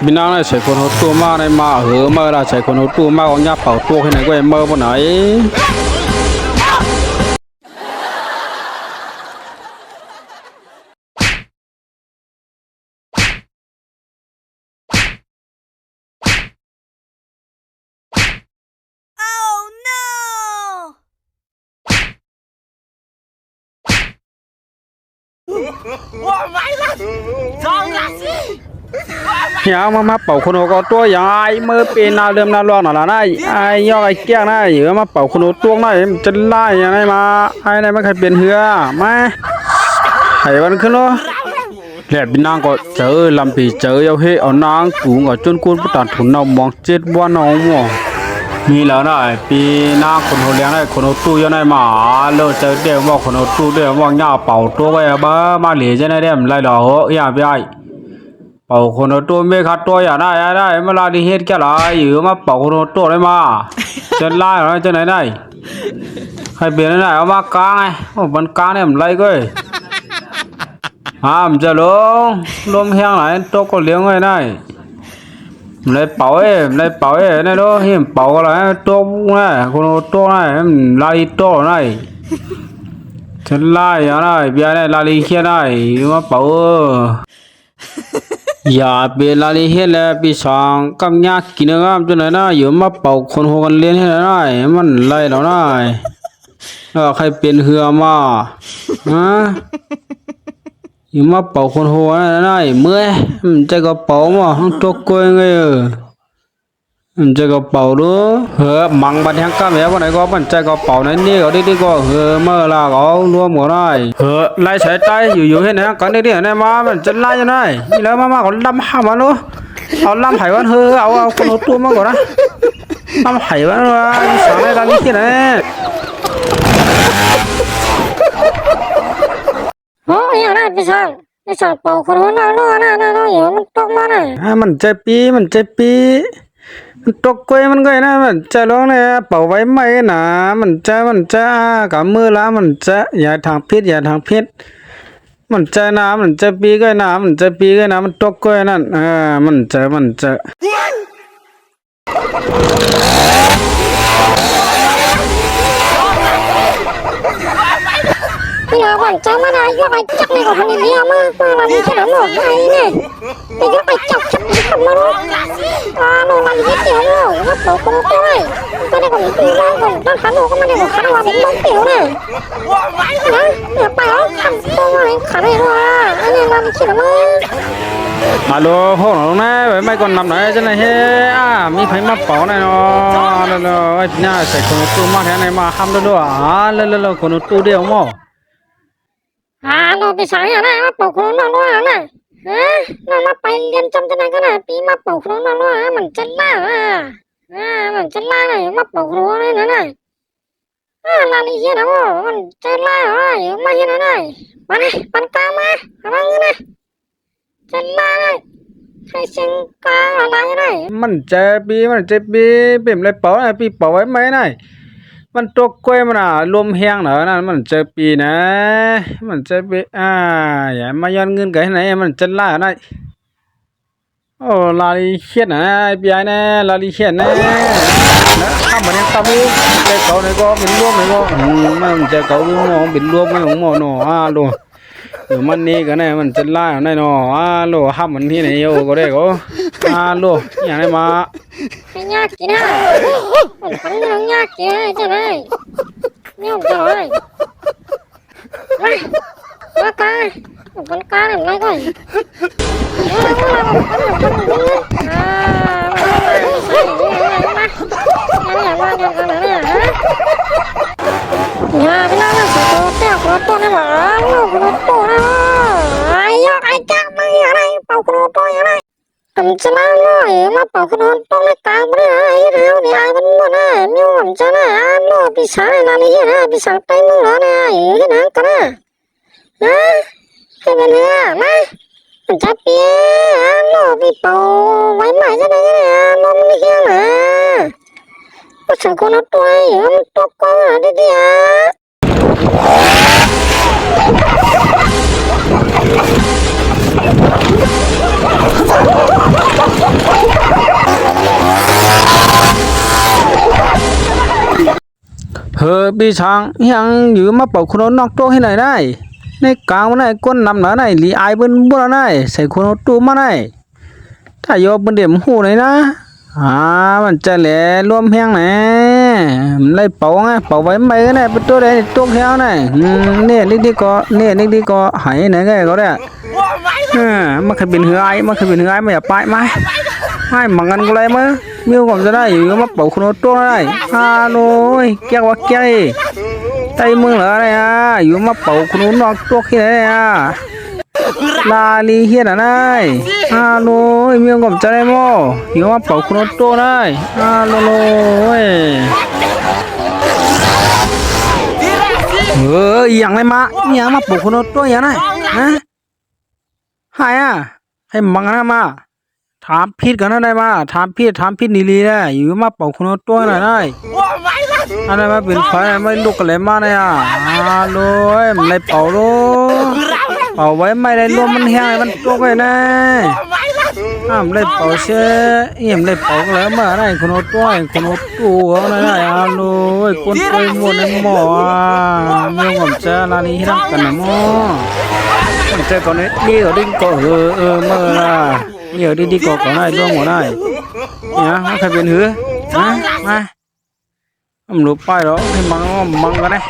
bình nào này sẽ còn hốt tua ma này mà hứa mơ là sẽ còn hốt tua ma còn nháp bảo tua cái này của em mơ bọn ấy nhà mà bảoคนก็ตัวอย่างไอ้เมื่อปีนาเริ่มนาร้อนน่ะนะไอ้ยอไอ้แก้งนะอยู่มาเป่าคนตัวน่ะจะไล่ยังไงมาไอ้ไหนมันใครเป็นเหือมาให้วันขึ้นเนาะแหลบนางก็เจอลำปีเจอเอาให้เอานางกูก็จนกูประตัดถุนเอามองเจ็ดวันเอาหม้อมีแล้วนะปีนางคนหัวเลี้ยงได้คนตู้ยังไงมาเลิกเจอเดี๋ยวบอกคนตู้เดี๋ยวบอกย่าเป่าตัวไว้บ้ามาเหลี่ยจะได้เดี๋ยวไล่ดอกเหอย่าไปไอ้เป่าคนตัวไม่ขัดตัวอย่าได้เวลาที่เฮ็ดแค่ไรอยู่มาเป่าคนตัวได้มาจะไล่หรือจะไหนได้ให้เปลี่ยนได้เอามากลางไงโอ้มันกลางเนี่ยมันไล่ก็มันจะลมแห้งไหนตัวก็เลี้ยงไว้ได้เลยเป่านี่ดูเห็นเป่าอะไรตัวนี่คนตัวนี่ไล่ตัวนี่จะไล่ยังไงเบียร์นี่ไล่เขี้ยได้มาเป่าอย่าเปลาลีเฮลปีสองกำยากกินนะครับจนไหนนะอยู่มาเป่าคนหัวกันเลี้ยนให้ได้มันไล่เราได้ใครเป็นเหือมาฮะอยู่มาเป่าคนหัวได้เมื่อยมันจะก็เป่ามาทั้งตัวกล้วยไงมันจะก็เป่าดูเหือมังบัดแห่งก้ามแย่วันไหนก็มันจะก็เป่าในนี่ก็ดีก็เหือเมื่อลาก็รวมหัวได้เหือไล่ใส่ใจอยู่ให้ไหนกันดีๆไหนมามันจะไล่ยังไงนี่แล้วมาก็ลำห้ามันรู้เอาลำไผ่วันเหือเอาคนตัวมาก่อนนะลำไผ่วันว่าสาวได้ลำนี้ที่ไหนโอ้ยอย่างนั้นพี่ช่างเป่าคนหัวน่าอยู่มันตกมาหน่อยมันใจปีมันตกกล้วยมันก็นะมันจะร้องเนี่ยเป่าไว้ไม่นะมันจะกับมือละมันจะอย่าทางพิษมันจะน้ำมันจะปีก็น้ำมันจะปีก็น้ำมันตกกล้วยนั่นมันจะพี่อาวันจะมาได้ยกไอ้จักรนี่ก็ทำนี่มาเรามีแค่หนูไอ้เนี่ยไปยกไอ้จักรชักทำมาลูกหนูมันเยอะเดียวลูกว่าเป่าคนตัวเลยก็ได้ก็มีปีแล้วคนตอนขันหนูก็ไม่ได้ก็ขันว่าเป็นบ้องเปียวเนี่ยอย่าไปเอาทำตัวอะไรขันให้ว่าอันนี้เราไม่คิดหรอกฮัลโหลพวกเราแม่ไม่ก่อนนำไหนจะไหนเฮ้มีใครมาเป่าหน่อยเนาะแล้วไอ้พี่น่าใส่คนตู้มาแค่ไหนมาห้ามด้วยแล้วคนตู้เดียวมั้งเราไปสายอะไรมาเป่าคนนอนว่าน่ะเรามาไปเรียนจำจะไหนก็ได้ปีมาเป่าคนนอนว่ามันจะล่ามันจะล่าหน่อยมาเป่าคนนี่นะน่ะลาลีเฮียนะว่ามันจะล่าอยู่มาเฮียนะน่ะมาเลยปันกามาอะไรเงี้ยนะจะล่าเลยใครเสียงกาอะไรเลยมันจะปีเป็นอะไรเป่าไอ้ปีเป่าไว้ไหมน่ะมันตกกล้วยมันลมแห้งเหรอนั่นมันจะปีนะมันจะปีอย่ามาย้อนเงินกันไหนมันจะล่าได้โอ้ลาลีเขียนนะปีไอ้นะลาลีเขียนนะทำมันยังทำอยู่ใจเก่าไหนก็เป็นรวมไหนก็มันจะเก่ารู้มองเป็นรวมไม่ของหมอหนอดูเดี๋ยวมันนี่กันไหนมันจะล่าไหนหนอโลห้ามมันที่ไหนโอ้ก็ได้ก็โลอย่างไรมาให้ยากกินนะมันพันเรื่องยากกินจะไหนไม่เอาจะไหนมาตายมันกาหนึ่งไรก่อนอย่าไปนั่งสุดเตี้ยคนตัวนี่หว่าลูกคนตัวนะไอ้ยอกไอ้จักมาอะไรเป่าคนตัวอะไรผมจะมาเลยมาเป่าคนตัวในกลางไม่ได้ไอ้เรื่องนี้ไอ้มันหมดนะมิวผมจะนะโลปีศาจนาลีนะปีศาจไปมึงแล้วนะอยู่ที่นั่นกันนะให้มันเนี่ยมาจะเปี้ยโลปีเป่าไว้ใหม่จะไหนเนี่ยโลมันเฮี้ยนะว่าฉันคนตัวอยู่มันตกก็ได้ดีอ่ะ พี่ช้างยังอยู่มาเป่าคนนอกตัวให้หน่อยได้ในกลางมันไหนก้นนำหนาไหนลีอายเบิ้นบ่ไหนใส่คนตู้มาไหนถ้ายอเบิ้นเดี่ยมหูเลยนะมันจะแหล่รวมแห้งไหนมันเลยเป่าไงเป่าไว้ไม่ก็ได้เป็นตัวใดตัวแห้งไหนเนี่ยนี่ดีก็เนี่ยนี่ดีก็หายไหนก็ได้ก็ได้มันเคยเป็นเหือไอ้มันเคยเป็นเหือไอ้ไม่อยากไปไหมไม่มังกันก็เลยมั้ยมิวผมจะได้อยู่มาเป่าคนตัวได้โน้ยแก้วว่าแก้วไต้มึงเหรอเนี่ยอยู่มาเป่าคนนอกตัวขี้ไหนเนี่ยลาลีเฮียนอะไรโน้ยมิวผมจะได้มั้ยอยู่มาเป่าคนตัวได้โน้ยอย่างไรมาอย่างมาเป่าคนตัวอย่างไรฮะหายให้มังกันมาถามพิษกันได้มาถามพิษนีได้อยู่มาเป่าคนตัวหน่อยได้อะไรมาเป็นไฟไม่ลุกกันเลยมาเนี่ยโลยมันเลยเป่าโลเป่าไว้ไม่ได้รวมมันแห้งมันตัวไปนะมันเลยเป่าเชื่อมันเลยเป่าเลยมาได้คนตัวได้โลยคนไปหมดในหม้อมีความเจอลาลีที่รักกันนะหม้อมันเจอก่อนนี่ก็ดิ้งก็เมื่อละนี่ก็ดิ้งก็ก่อนได้ร่วงหัวได้เนี่ยมันใครเป็นหือมามันรู้ไปหรอให้มังกันนะ